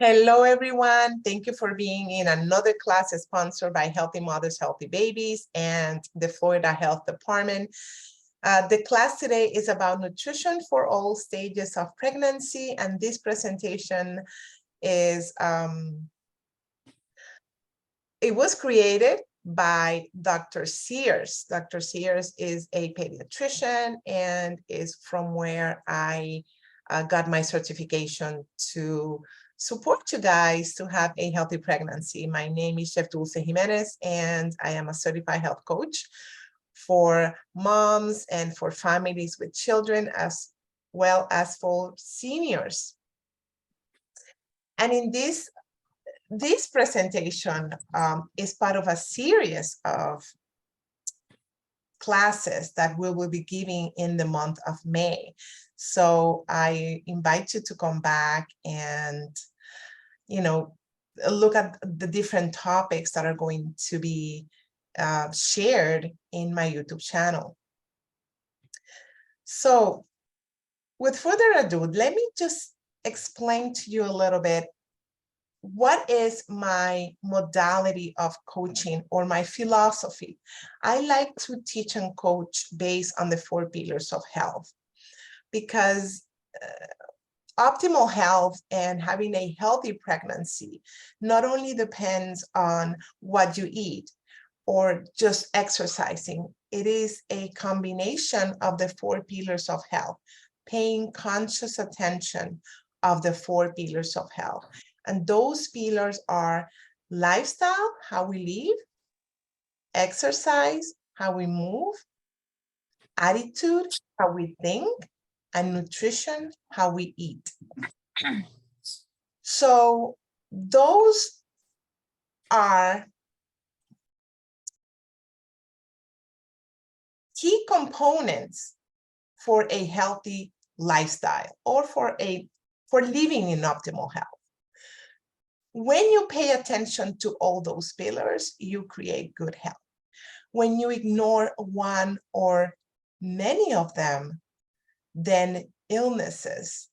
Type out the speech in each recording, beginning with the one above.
Hello, everyone. Thank you for being in another class sponsored by Healthy Mothers, Healthy Babies and the Florida Health Department. The class today is about nutrition for all stages of pregnancy, and this presentation is, it was created by Dr. Sears. Dr. Sears is a pediatrician and is from where I got my certification to support you guys to have a healthy pregnancy. My name is Chef Dulce Jimenez, and I am a certified health coach for moms and for families with children, as well as for seniors. And in this presentation is part of a series of classes that we will be giving in the month of May. So I invite you to come back and, look at the different topics that are going to be shared in my YouTube channel. So with further ado, let me just explain to you a little bit what is my modality of coaching or my philosophy. I like to teach and coach based on the 4 pillars of health, because optimal health and having a healthy pregnancy not only depends on what you eat or just exercising. It is a combination of the 4 pillars of health, paying conscious attention of the 4 pillars of health. And those pillars are lifestyle, how we live, exercise, how we move, attitude, how we think, and nutrition, how we eat. So those are key components for a healthy lifestyle or for living in optimal health. When you pay attention to all those pillars, you create good health. When you ignore one or many of them, then illnesses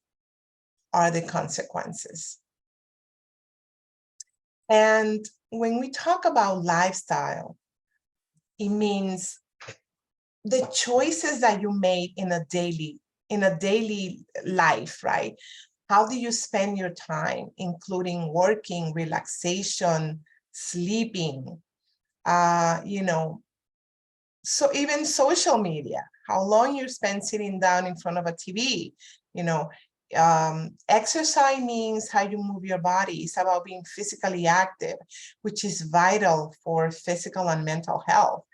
are the consequences. And when we talk about lifestyle, it means the choices that you made in a daily life, right? How do you spend your time, including working, relaxation, sleeping, so even social media, how long you spend sitting down in front of a TV, exercise means how you move your body. It's about being physically active, which is vital for physical and mental health.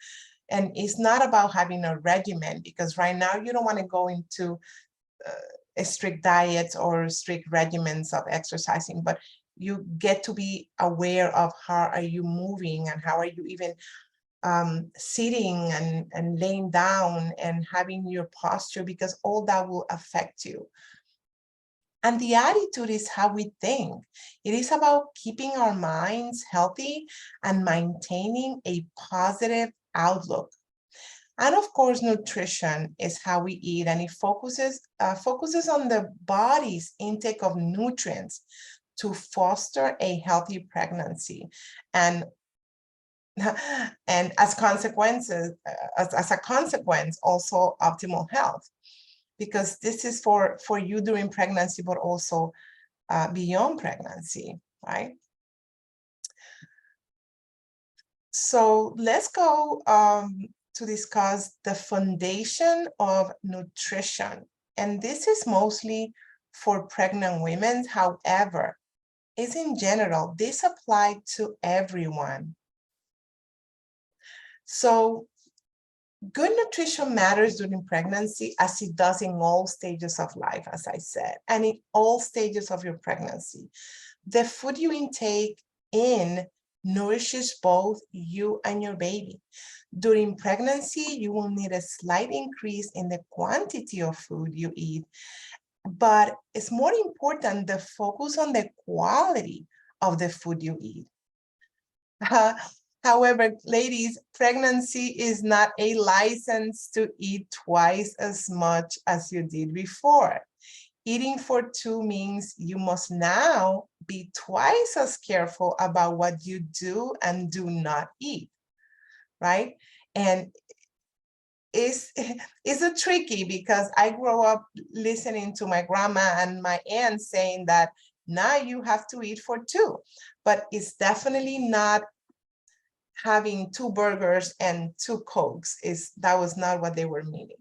And it's not about having a regimen, because right now you don't want to go into strict diets or strict regimens of exercising, but you get to be aware of how are you moving and how are you even sitting and laying down and having your posture, because all that will affect you. And the attitude is how we think. It is about keeping our minds healthy and maintaining a positive outlook. And of course, nutrition is how we eat, and it focuses on the body's intake of nutrients to foster a healthy pregnancy. And as a consequence, also optimal health, because this is for you during pregnancy, but also beyond pregnancy, right? So let's go to discuss the foundation of nutrition. And this is mostly for pregnant women. However, is in general, this applies to everyone. So good nutrition matters during pregnancy, as it does in all stages of life, as I said, and in all stages of your pregnancy. The food you intake in nourishes both you and your baby. During pregnancy, you will need a slight increase in the quantity of food you eat, but it's more important the focus on the quality of the food you eat. However, ladies, pregnancy is not a license to eat twice as much as you did before. Eating for 2 means you must now be twice as careful about what you do and do not eat, right? And it's a tricky because I grew up listening to my grandma and my aunt saying that now you have to eat for two, but it's definitely not having two burgers and two Cokes. That was not what they were meaning.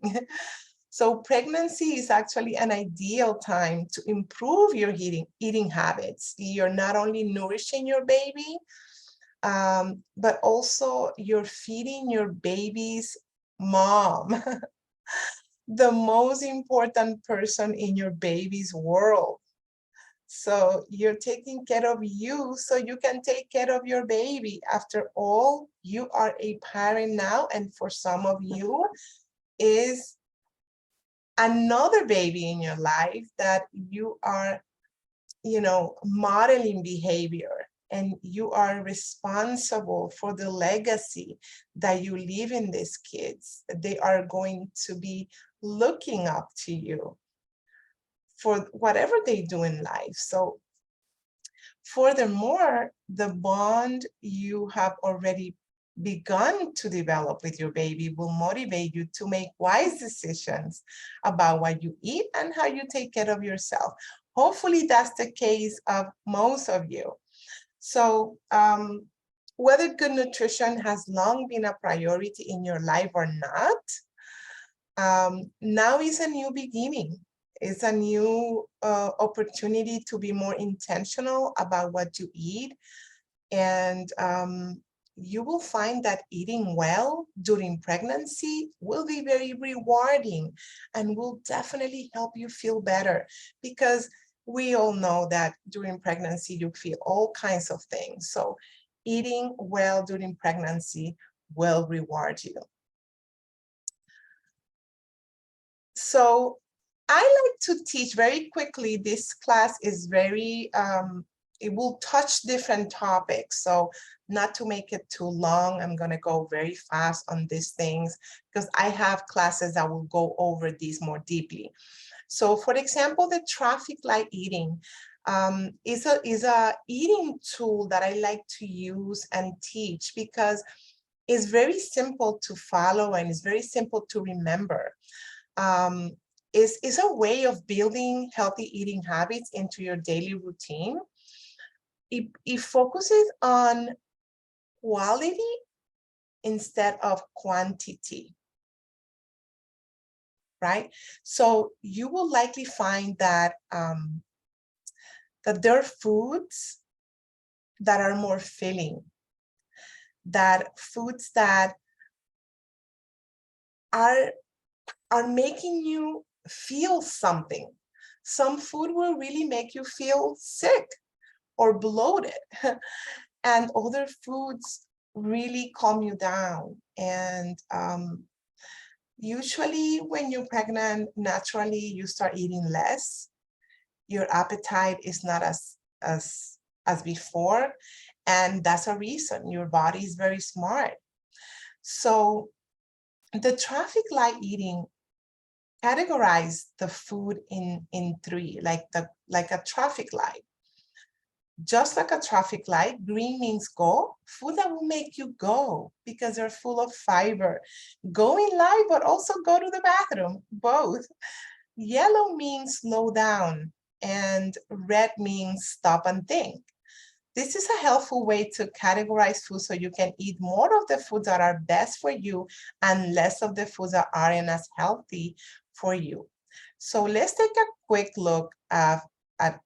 So pregnancy is actually an ideal time to improve your eating habits. You're not only nourishing your baby, but also you're feeding your baby's mom, the most important person in your baby's world. So you're taking care of you so you can take care of your baby. After all, you are a parent now, and for some of you is another baby in your life that you are, modeling behavior, and you are responsible for the legacy that you leave in these kids. They are going to be looking up to you for whatever they do in life. So furthermore, the bond you have already begun to develop with your baby will motivate you to make wise decisions about what you eat and how you take care of yourself. Hopefully that's the case of most of you. So whether good nutrition has long been a priority in your life or not, now is a new beginning. It's a new opportunity to be more intentional about what you eat. And you will find that eating well during pregnancy will be very rewarding and will definitely help you feel better, because we all know that during pregnancy you feel all kinds of things. So eating well during pregnancy will reward you. So I like to teach very quickly. This class is very, it will touch different topics. So not to make it too long, I'm gonna go very fast on these things because I have classes that will go over these more deeply. So for example, the traffic light eating is a eating tool that I like to use and teach because it's very simple to follow and it's very simple to remember. Is a way of building healthy eating habits into your daily routine. It focuses on quality instead of quantity, right? So you will likely find that, that there are foods that are more filling, that foods that are making you feel something. Some food will really make you feel sick or bloated, and other foods really calm you down. And usually when you're pregnant, naturally you start eating less. Your appetite is not as before, and that's a reason. Your body is very smart. So the traffic light eating categorize the food in three, like a traffic light. Just like a traffic light, green means go, food that will make you go because they're full of fiber. Go in life, but also go to the bathroom, both. Yellow means slow down, and red means stop and think. This is a helpful way to categorize food so you can eat more of the foods that are best for you and less of the foods that aren't as healthy for you. So let's take a quick look at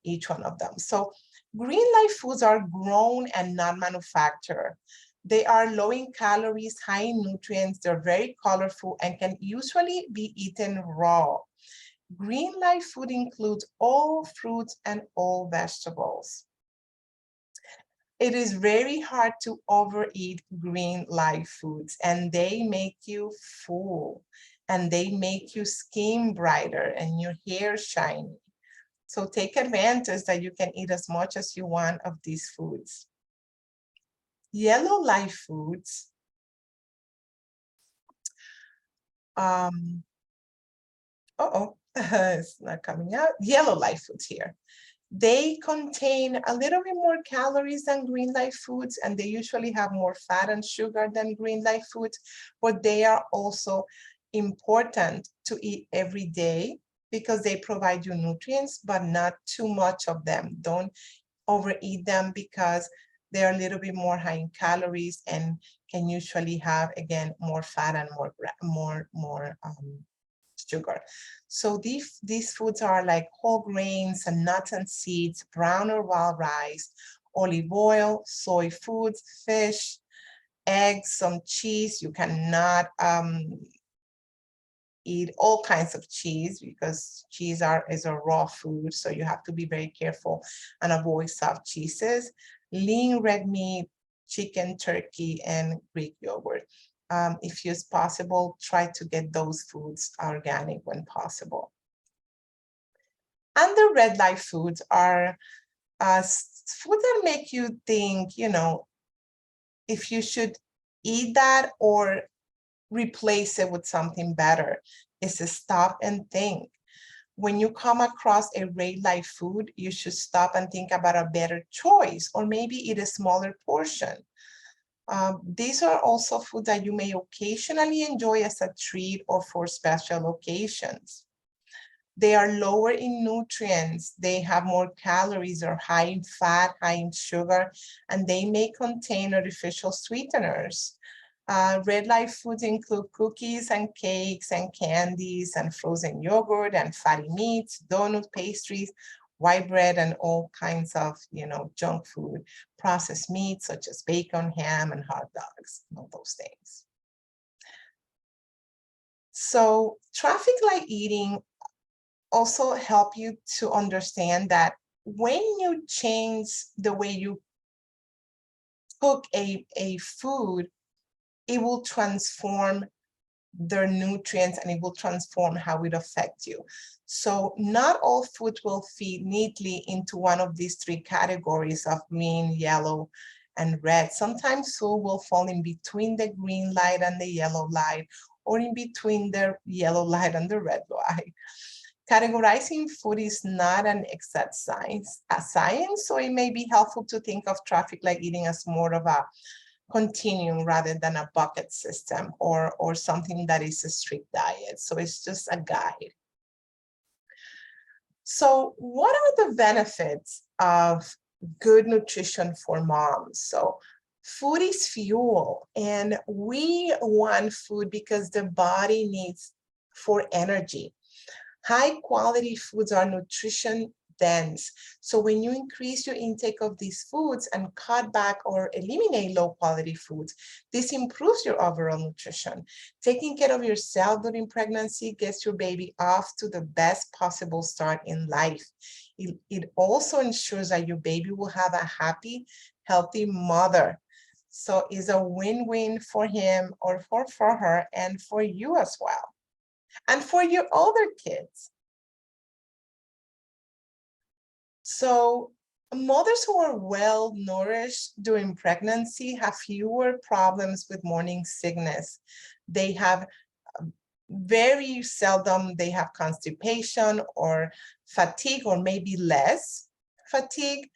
each one of them. So green light foods are grown and not manufactured. They are low in calories, high in nutrients, they're very colorful, and can usually be eaten raw. Green light food includes all fruits and all vegetables. It is very hard to overeat green light foods, and they make you full, and they make your skin brighter and your hair shiny. So take advantage that you can eat as much as you want of these foods. Yellow light foods, it's not coming out. Yellow light foods here. They contain a little bit more calories than green light foods, and they usually have more fat and sugar than green light foods, but they are also important to eat every day because they provide you nutrients, but not too much of them. Don't overeat them because they're a little bit more high in calories and can usually have, again, more fat and more sugar. So these foods are like whole grains and nuts and seeds, brown or wild rice, olive oil, soy foods, fish, eggs, some cheese. You cannot eat all kinds of cheese because cheese is a raw food, so you have to be very careful and avoid soft cheeses. Lean red meat, chicken, turkey, and Greek yogurt. If it's possible, try to get those foods organic when possible. And the red light foods are foods that make you think, if you should eat that or replace it with something better. Is to stop and think. When you come across a red light food, you should stop and think about a better choice, or maybe eat a smaller portion. These are also foods that you may occasionally enjoy as a treat or for special occasions. They are lower in nutrients, they have more calories, are high in fat, high in sugar, and they may contain artificial sweeteners. Red light foods include cookies and cakes and candies and frozen yogurt and fatty meats, donuts, pastries, white bread, and all kinds of, junk food, processed meats such as bacon, ham, and hot dogs, all those things. So traffic light eating also help you to understand that when you change the way you cook a food, it will transform their nutrients and it will transform how it affects you. So not all food will fit neatly into one of these three categories of green, yellow, and red. Sometimes food will fall in between the green light and the yellow light, or in between the yellow light and the red light. Categorizing food is not an exact science, so it may be helpful to think of traffic light eating as more of a continuum rather than a bucket system or something that is a strict diet. So it's just a guide. So what are the benefits of good nutrition for moms? So food is fuel, and we want food because the body needs for energy. High quality foods are nutrition dense. So when you increase your intake of these foods and cut back or eliminate low quality foods, this improves your overall nutrition. Taking care of yourself during pregnancy gets your baby off to the best possible start in life. It also ensures that your baby will have a happy, healthy mother. So it's a win-win for him or for her and for you as well. And for your older kids. So mothers who are well nourished during pregnancy have fewer problems with morning sickness. They have very seldom, they have constipation or fatigue, or maybe less fatigue.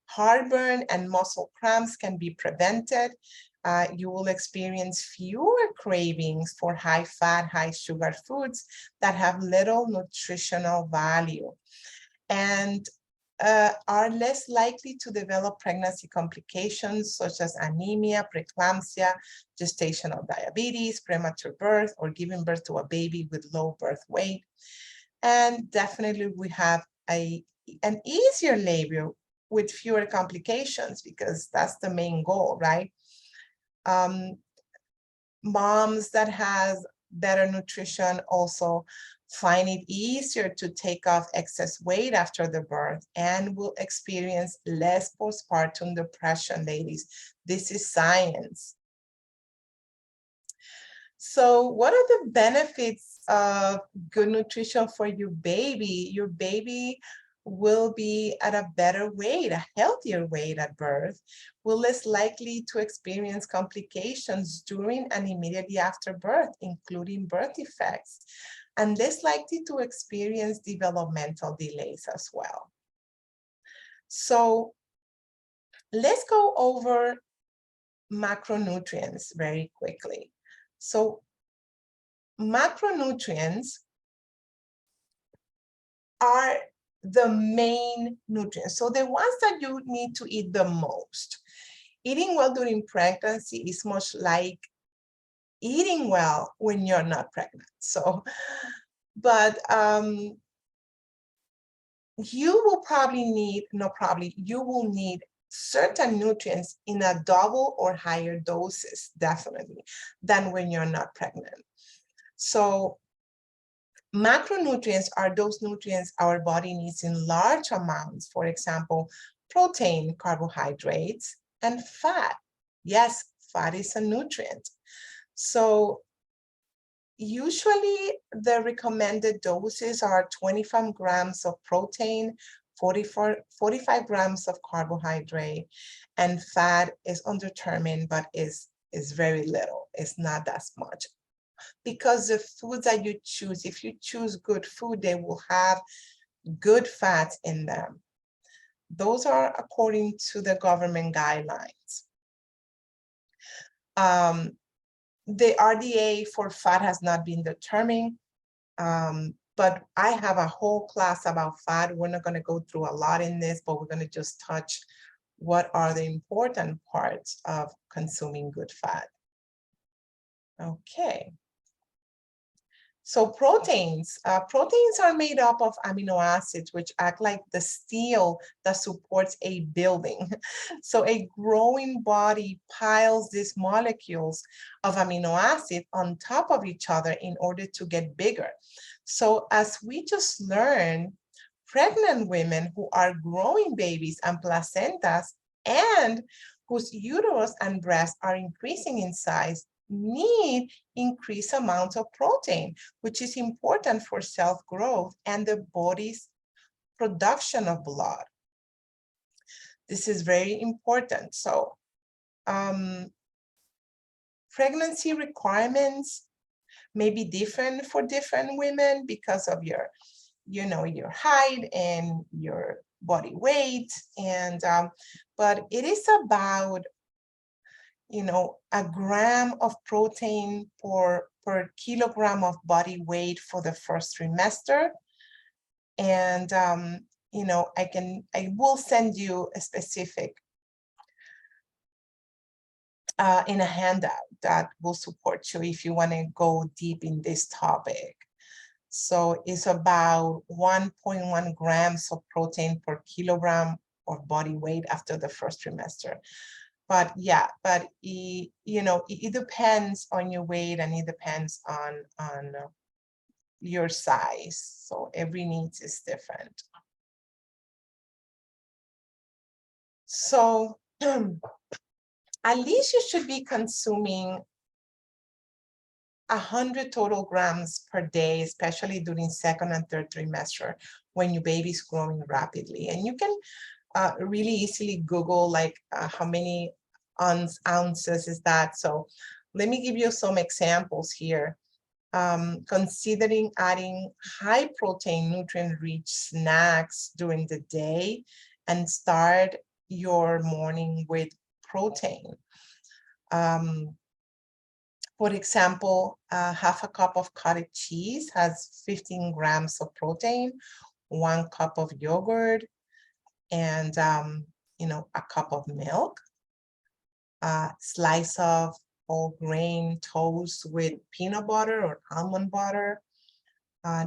Heartburn and muscle cramps can be prevented. You will experience fewer cravings for high fat, high sugar foods that have little nutritional value, and are less likely to develop pregnancy complications such as anemia, preeclampsia, gestational diabetes, premature birth, or giving birth to a baby with low birth weight. And definitely we have an easier labor with fewer complications, because that's the main goal, right? Moms that has better nutrition also find it easier to take off excess weight after the birth and will experience less postpartum depression, ladies. This is science. So what are the benefits of good nutrition for your baby? Your baby will be at a better weight, a healthier weight at birth, will less likely to experience complications during and immediately after birth, including birth defects, and less likely to experience developmental delays as well. So let's go over macronutrients very quickly. So macronutrients are the main nutrients. So the ones that you need to eat the most. Eating well during pregnancy is much like eating well when you're not pregnant. So, but you will probably need, you will need certain nutrients in a double or higher doses, definitely, than when you're not pregnant. So macronutrients are those nutrients our body needs in large amounts. For example, protein, carbohydrates, and fat. Yes, fat is a nutrient. So usually the recommended doses are 25 grams of protein, 45 grams of carbohydrate, and fat is undetermined, but is very little. It's not that much. Because the foods that you choose, if you choose good food, they will have good fats in them. Those are according to the government guidelines. The RDA for fat has not been determined, but I have a whole class about fat. We're not going to go through a lot in this, but we're going to just touch what are the important parts of consuming good fat. Okay. So proteins are made up of amino acids, which act like the steel that supports a building. So a growing body piles these molecules of amino acid on top of each other in order to get bigger. So as we just learned, pregnant women who are growing babies and placentas and whose uterus and breast are increasing in size need increased amounts of protein, which is important for self-growth and the body's production of blood. This is very important. So pregnancy requirements may be different for different women because of your, your height and your body weight. And but it is about a gram of protein per kilogram of body weight for the first trimester. And, I will send you a specific in a handout that will support you if you want to go deep in this topic. So it's about 1.1 grams of protein per kilogram of body weight after the first trimester. But yeah, but it depends on your weight and it depends on your size. So every needs is different. So at least you should be consuming 100 total grams per day, especially during second and third trimester when your baby's growing rapidly. And you can really easily Google like how many ounces is that. So let me give you some examples here. Considering adding high protein nutrient-rich snacks during the day and start your morning with protein. For example, half a cup of cottage cheese has 15 grams of protein, 1 cup of yogurt, and a cup of milk, a slice of whole grain toast with peanut butter or almond butter,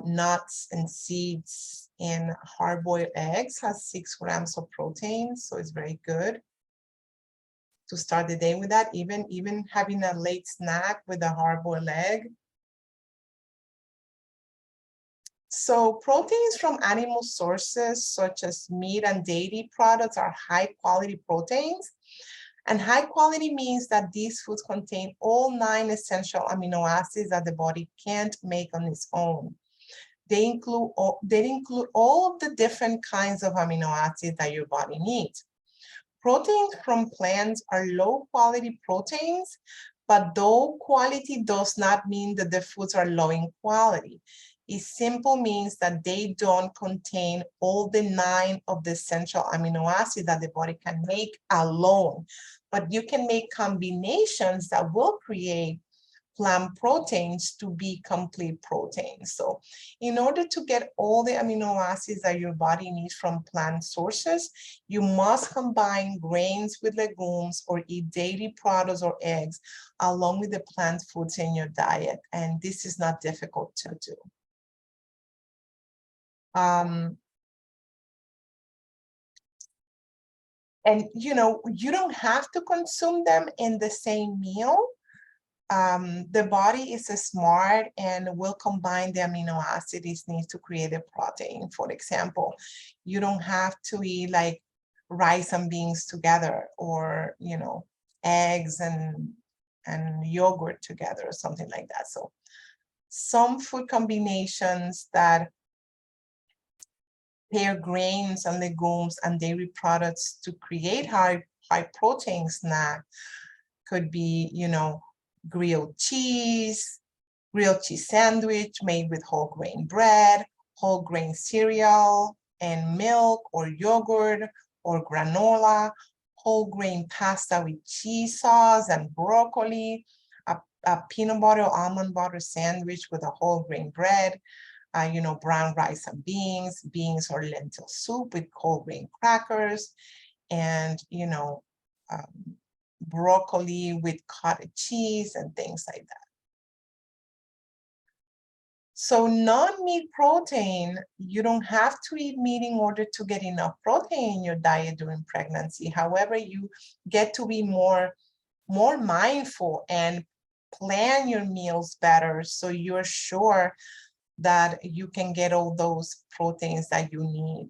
nuts and seeds, and hard-boiled eggs has 6 grams of protein, so it's very good to start the day with that, even having a late snack with a hard-boiled egg. So proteins from animal sources such as meat and dairy products are high quality proteins. And high quality means that these foods contain all 9 essential amino acids that the body can't make on its own. They include all of the different kinds of amino acids that your body needs. Proteins from plants are low quality proteins, but low quality does not mean that the foods are low in quality. It simply means that they don't contain all the 9 of the essential amino acids that the body can make alone. But you can make combinations that will create plant proteins to be complete proteins. So in order to get all the amino acids that your body needs from plant sources, you must combine grains with legumes or eat dairy products or eggs along with the plant foods in your diet. And this is not difficult to do. And you don't have to consume them in the same meal. The body is smart and will combine the amino acids it needs to create a protein. For example, you don't have to eat like rice and beans together, or eggs and yogurt together, or something like that. So some food combinations that pair grains and legumes and dairy products to create high protein snack could be, grilled cheese sandwich made with whole grain bread, whole grain cereal and milk or yogurt or granola, whole grain pasta with cheese sauce and broccoli, a peanut butter or almond butter sandwich with a whole grain bread, brown rice and beans or lentil soup with whole grain crackers, and, broccoli with cottage cheese and things like that. So non-meat protein, you don't have to eat meat in order to get enough protein in your diet during pregnancy. However, you get to be more mindful and plan your meals better so you're sure that you can get all those proteins that you need,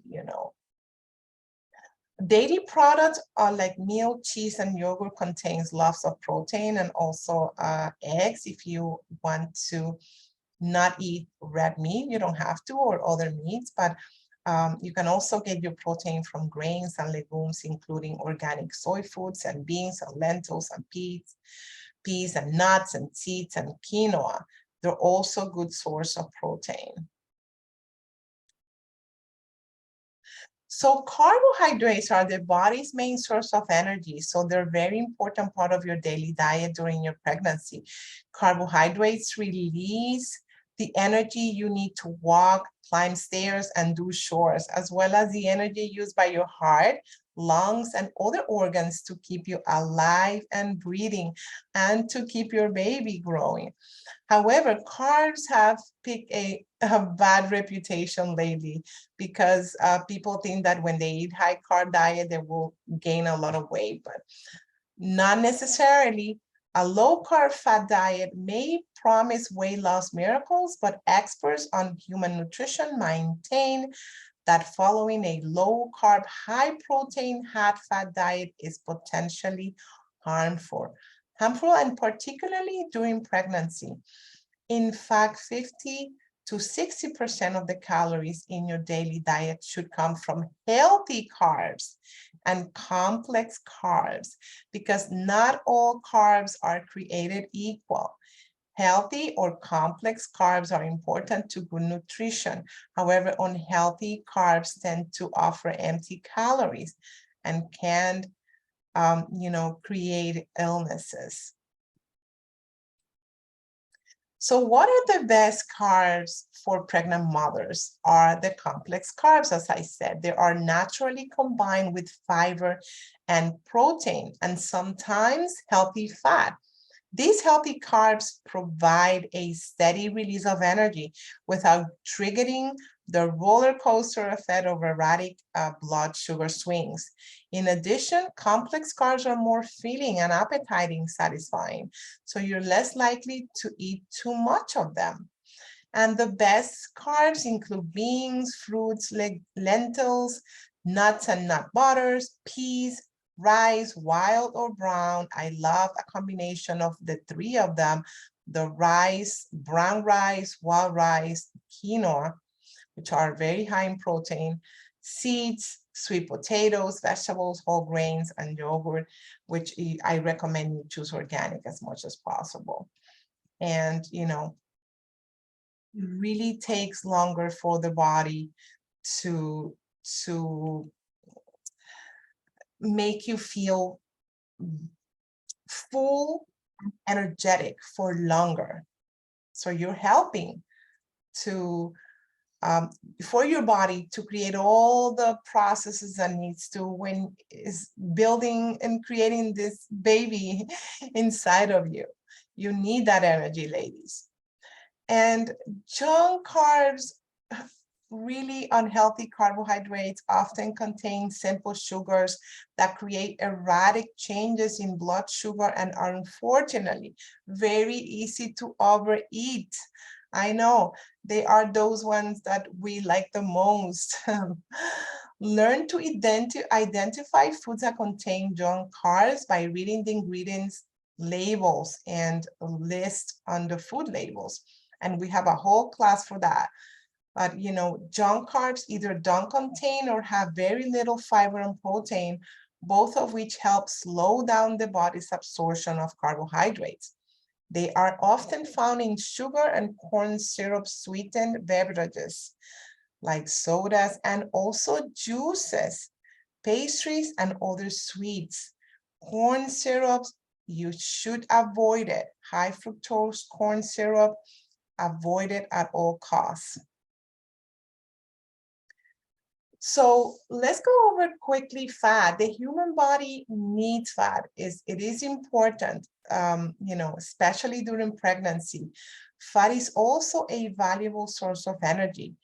Dairy products are like milk, cheese, and yogurt contains lots of protein, and also eggs. If you want to not eat red meat, you don't have to, or other meats, but you can also get your protein from grains and legumes, including organic soy foods and beans and lentils and peas and nuts and seeds and quinoa. They're also a good source of protein. So carbohydrates are the body's main source of energy. So they're a very important part of your daily diet during your pregnancy. Carbohydrates release the energy you need to walk, climb stairs, and do chores, as well as the energy used by your heart, lungs, and other organs to keep you alive and breathing and to keep your baby growing. However, carbs have picked a bad reputation lately because people think that when they eat high carb diet, they will gain a lot of weight, but not necessarily. A low carb fat diet may promise weight loss miracles, but experts on human nutrition maintain that following a low carb, high protein, high fat diet is potentially harmful and particularly during pregnancy. In fact, 50 to 60% of the calories in your daily diet should come from healthy carbs and complex carbs, because not all carbs are created equal. Healthy or complex carbs are important to good nutrition. However, unhealthy carbs tend to offer empty calories and can, create illnesses. So what are the best carbs for pregnant mothers? Are the complex carbs, as I said. They are naturally combined with fiber and protein, and sometimes healthy fat. These healthy carbs provide a steady release of energy without triggering the roller coaster effect of erratic blood sugar swings. In addition, complex carbs are more filling and appetizing, satisfying, so you're less likely to eat too much of them. And the best carbs include beans, fruits, lentils, nuts and nut butters, peas, rice, wild or brown. I love a combination of the three of them: the rice, brown rice, wild rice, quinoa, which are very high in protein, seeds, sweet potatoes, vegetables, whole grains, and yogurt, which I recommend you choose organic as much as possible. And, really takes longer for the body to make you feel full, energetic for longer. So you're helping to for your body to create all the processes that needs to when is building and creating this baby inside of you. You need that energy, ladies. And junk carbs, really unhealthy carbohydrates, often contain simple sugars that create erratic changes in blood sugar and are unfortunately very easy to overeat. I know they are those ones that we like the most. Learn to identify foods that contain junk carbs by reading the ingredients labels and list on the food labels. And we have a whole class for that. But junk carbs either don't contain or have very little fiber and protein, both of which help slow down the body's absorption of carbohydrates. They are often found in sugar and corn syrup sweetened beverages like sodas and also juices, pastries, and other sweets. Corn syrups, you should avoid it. High fructose corn syrup, avoid it at all costs. So let's go over quickly fat. The human body needs fat. It is important, especially during pregnancy. Fat is also a valuable source of energy.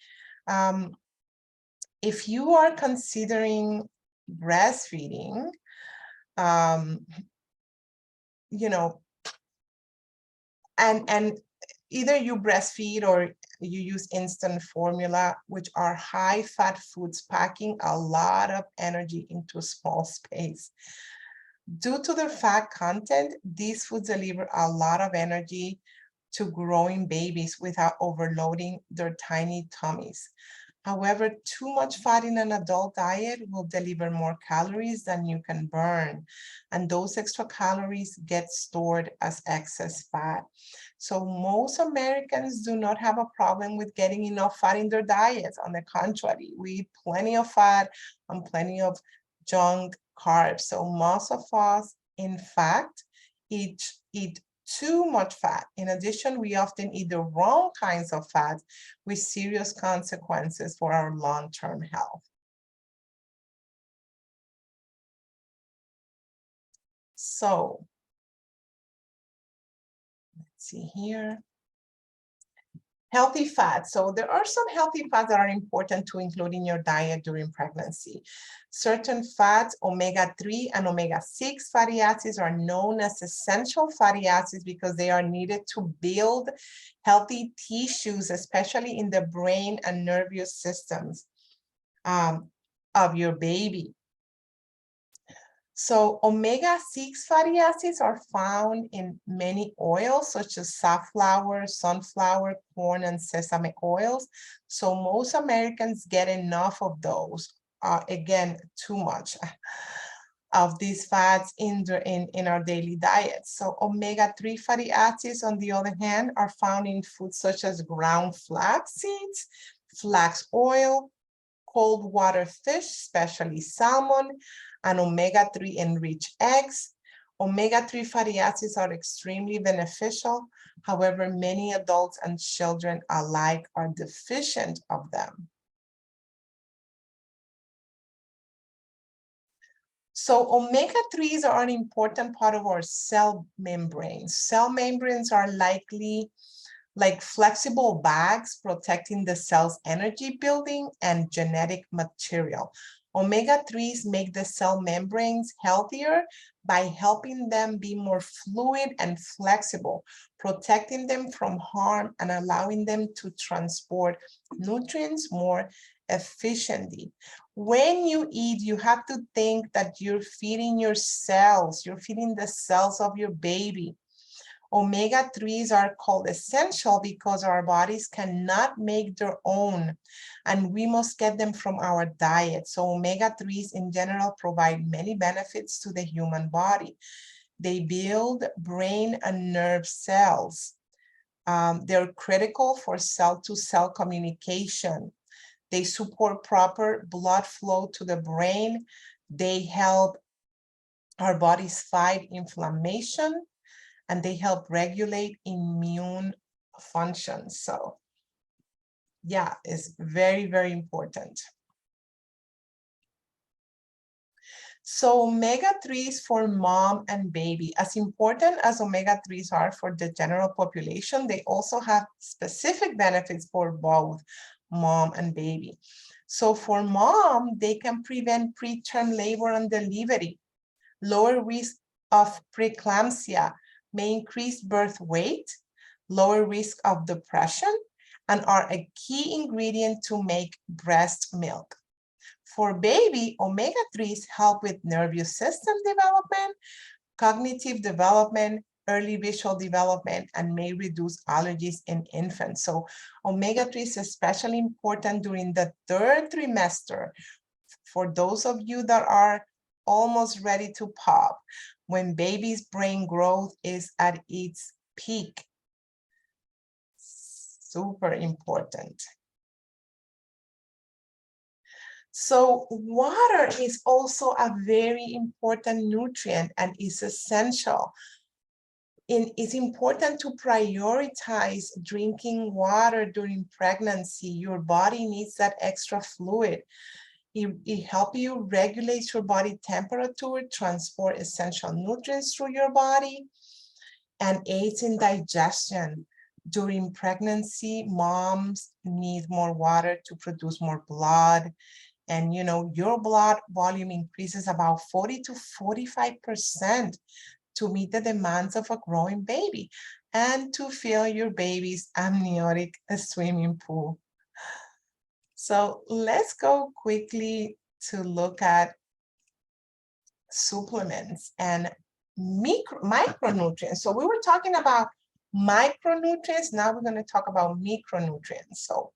If you are considering breastfeeding, and either you breastfeed or you use instant formula, which are high fat foods packing a lot of energy into a small space. Due to their fat content, these foods deliver a lot of energy to growing babies without overloading their tiny tummies. However, too much fat in an adult diet will deliver more calories than you can burn, and those extra calories get stored as excess fat. So most Americans do not have a problem with getting enough fat in their diets. On the contrary, we eat plenty of fat and plenty of junk carbs. So most of us, in fact, eat too much fat. In addition, we often eat the wrong kinds of fat with serious consequences for our long-term health. So, let's see here. Healthy fats. So there are some healthy fats that are important to include in your diet during pregnancy. Certain fats, omega-3 and omega-6 fatty acids, are known as essential fatty acids because they are needed to build healthy tissues, especially in the brain and nervous systems of your baby. So omega-6 fatty acids are found in many oils, such as safflower, sunflower, corn, and sesame oils. So most Americans get enough of those. Again, too much of these fats in our daily diet. So omega-3 fatty acids, on the other hand, are found in foods such as ground flax seeds, flax oil, cold water fish, especially salmon, and omega-3 enriched eggs. Omega-3 fatty acids are extremely beneficial. However, many adults and children alike are deficient of them. So omega-3s are an important part of our cell membranes. Cell membranes are likely like flexible bags protecting the cell's energy building and genetic material. Omega-3s make the cell membranes healthier by helping them be more fluid and flexible, protecting them from harm and allowing them to transport nutrients more efficiently. When you eat, you have to think that you're feeding your cells, you're feeding the cells of your baby. Omega-3s are called essential because our bodies cannot make their own, and we must get them from our diet. So omega-3s in general provide many benefits to the human body. They build brain and nerve cells. They're critical for cell-to-cell communication. They support proper blood flow to the brain. They help our bodies fight inflammation, and they help regulate immune functions. So yeah, it's very, very important. So omega-3s for mom and baby, as important as omega-3s are for the general population, they also have specific benefits for both mom and baby. So for mom, they can prevent preterm labor and delivery, lower risk of preeclampsia, may increase birth weight, lower risk of depression, and are a key ingredient to make breast milk. For baby, omega-3s help with nervous system development, cognitive development, early visual development, and may reduce allergies in infants. So omega-3 is especially important during the third trimester. For those of you that are almost ready to pop, when baby's brain growth is at its peak. Super important. So water is also a very important nutrient and is essential. It's important to prioritize drinking water during pregnancy. Your body needs that extra fluid. It helps you regulate your body temperature, transport essential nutrients through your body, and aids in digestion. During pregnancy, moms need more water to produce more blood. And you know, your blood volume increases about 40 to 45% to meet the demands of a growing baby and to fill your baby's amniotic swimming pool. So let's go quickly to look at supplements and micronutrients. So we were talking about micronutrients. Now we're going to talk about micronutrients. So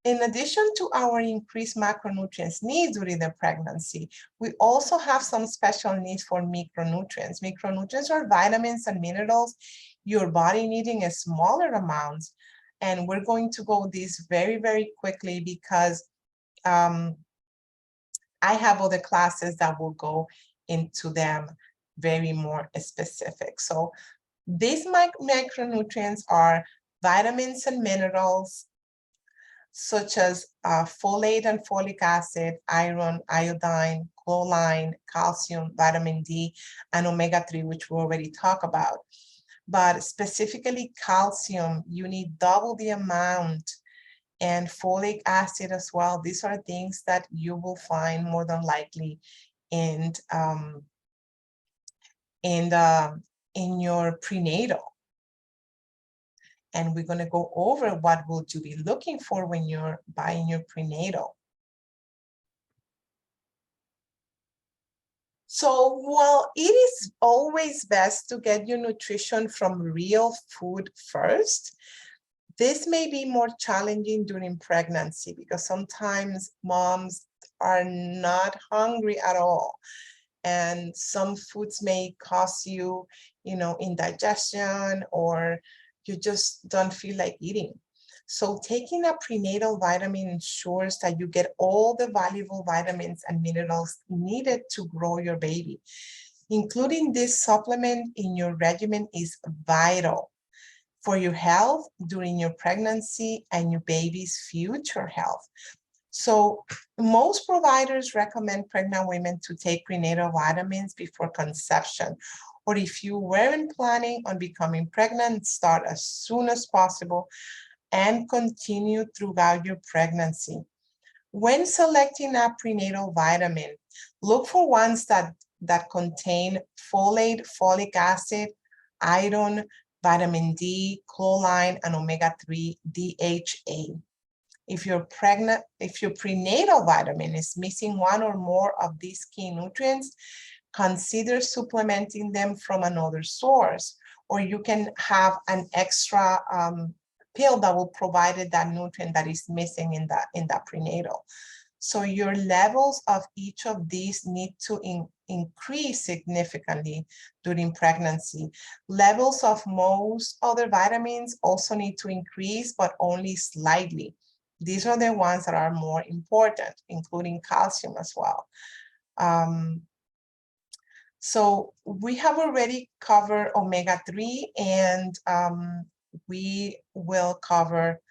in addition to our increased macronutrients needs during the pregnancy, we also have some special needs for micronutrients. Micronutrients are vitamins and minerals your body needing in smaller amounts. And we're going to go this very, very quickly because I have other classes that will go into them very more specific. So these micronutrients are vitamins and minerals, such as folate and folic acid, iron, iodine, choline, calcium, vitamin D, and omega-3, which we already talked about. But specifically calcium, you need double the amount, and folic acid as well. These are things that you will find more than likely in your prenatal. And we're going to go over what would you be looking for when you're buying your prenatal. So while it is always best to get your nutrition from real food first, this may be more challenging during pregnancy because sometimes moms are not hungry at all. And some foods may cause you, indigestion, or you just don't feel like eating. So taking a prenatal vitamin ensures that you get all the valuable vitamins and minerals needed to grow your baby. Including this supplement in your regimen is vital for your health during your pregnancy and your baby's future health. So most providers recommend pregnant women to take prenatal vitamins before conception, or if you weren't planning on becoming pregnant, start as soon as possible and continue throughout your pregnancy. When selecting a prenatal vitamin, look for ones that contain folate, folic acid, iron, vitamin D, choline, and omega-3 DHA. If your prenatal vitamin is missing one or more of these key nutrients, consider supplementing them from another source, or you can have an extra pill that will provide that nutrient that is missing in that prenatal. So your levels of each of these need to increase significantly during pregnancy. Levels of most other vitamins also need to increase, but only slightly. These are the ones that are more important, including calcium as well. So we have already covered omega-3, and we will cover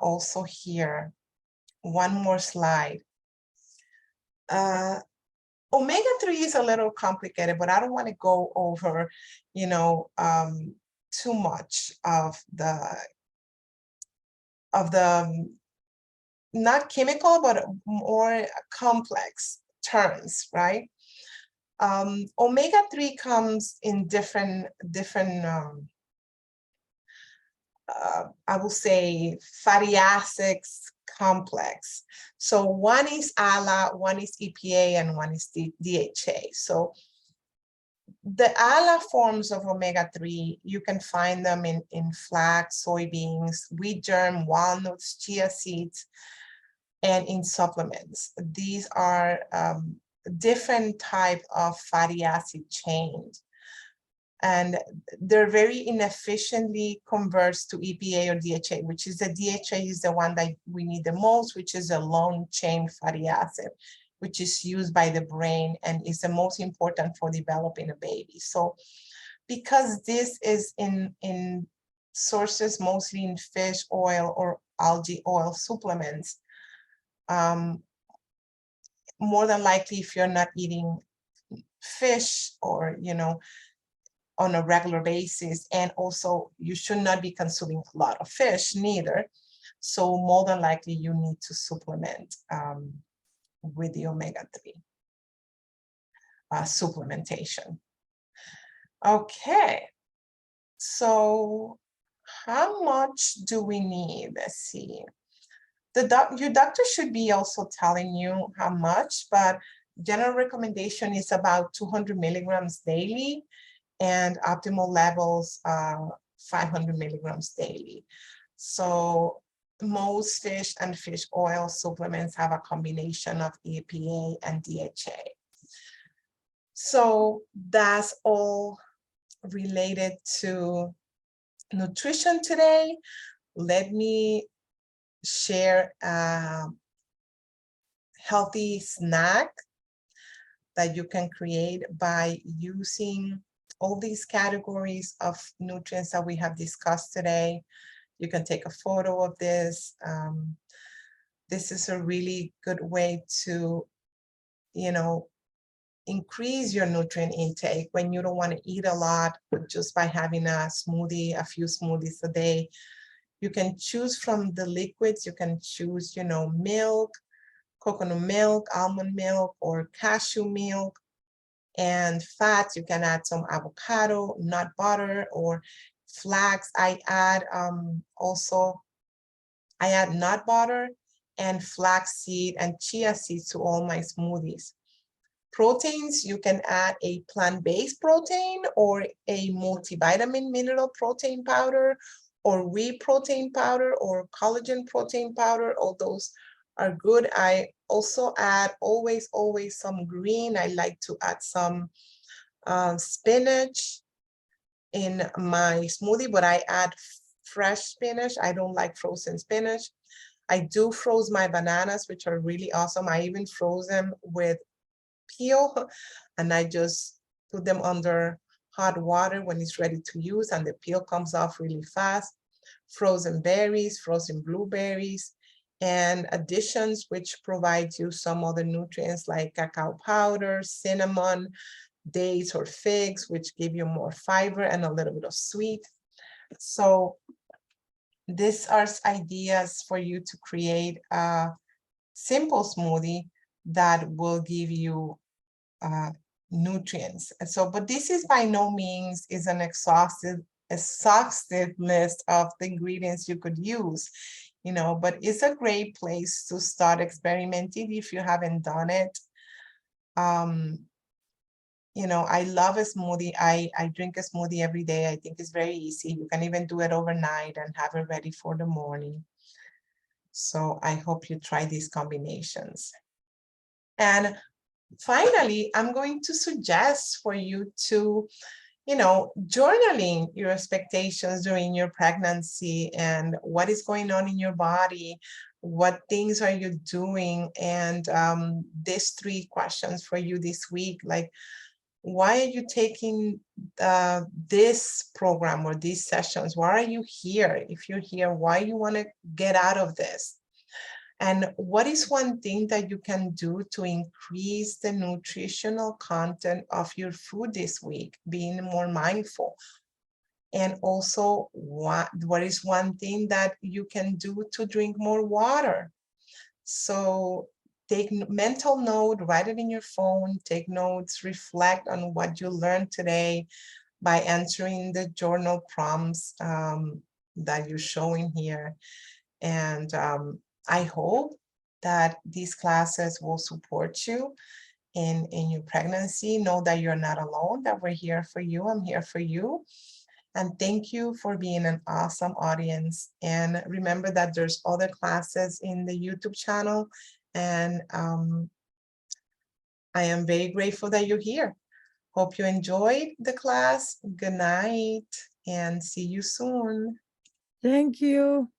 also here one more slide. Omega-3 is a little complicated, but I don't want to go over, too much of the not chemical, but more complex terms, right? Omega-3 comes in different I will say fatty acids complex. So one is ALA, one is EPA, and one is DHA. So the ALA forms of omega-3, you can find them in flax, soybeans, wheat germ, walnuts, chia seeds, and in supplements. These are different type of fatty acid chains. And they're very inefficiently converts to EPA or DHA, which is the DHA is the one that we need the most, which is a long chain fatty acid, which is used by the brain and is the most important for developing a baby. So because this is in sources mostly in fish oil or algae oil supplements, more than likely if you're not eating fish or, on a regular basis, and also you should not be consuming a lot of fish neither. So more than likely you need to supplement with the omega-3 supplementation. Okay, so how much do we need? Let's see. Your doctor should be also telling you how much, but general recommendation is about 200 milligrams daily, and optimal levels 500 milligrams daily. So most fish and fish oil supplements have a combination of EPA and DHA. So that's all related to nutrition today. Let me share a healthy snack that you can create by using all these categories of nutrients that we have discussed today. You can take a photo of this. This is a really good way to, increase your nutrient intake when you don't want to eat a lot, just by having a smoothie, a few smoothies a day. You can choose from the liquids. You can choose, milk, coconut milk, almond milk, or cashew milk. And fats, you can add some avocado, nut butter, or flax. I add nut butter and flax seed and chia seeds to all my smoothies. Proteins, you can add a plant-based protein or a multivitamin mineral protein powder or whey protein powder or collagen protein powder. All those are good. I also add always some green. I like to add some spinach in my smoothie, but I add fresh spinach. I don't like frozen spinach. I do froze my bananas, which are really awesome. I even froze them with peel, and I just put them under hot water when it's ready to use, and the peel comes off really fast. Frozen berries, frozen blueberries, and additions which provide you some other nutrients like cacao powder, cinnamon, dates or figs, which give you more fiber and a little bit of sweet. So these are ideas for you to create a simple smoothie that will give you nutrients. So, but this is by no means is an exhaustive list of the ingredients you could use, but it's a great place to start experimenting if you haven't done it. I love a smoothie. I drink a smoothie every day. I think it's very easy. You can even do it overnight and have it ready for the morning. So I hope you try these combinations. And finally, I'm going to suggest for you to, journaling your expectations during your pregnancy and what is going on in your body, what things are you doing, and these 3 questions for you this week, like, why are you taking this program or these sessions? Why are you here? If you're here, why you want to get out of this? And what is one thing that you can do to increase the nutritional content of your food this week, being more mindful? And also, what is one thing that you can do to drink more water? So take mental note, write it in your phone, take notes, reflect on what you learned today by answering the journal prompts that you're showing here. And I hope that these classes will support you in your pregnancy. Know that you're not alone, that we're here for you. I'm here for you. And thank you for being an awesome audience. And remember that there's other classes in the YouTube channel. And I am very grateful that you're here. Hope you enjoyed the class. Good night and see you soon. Thank you.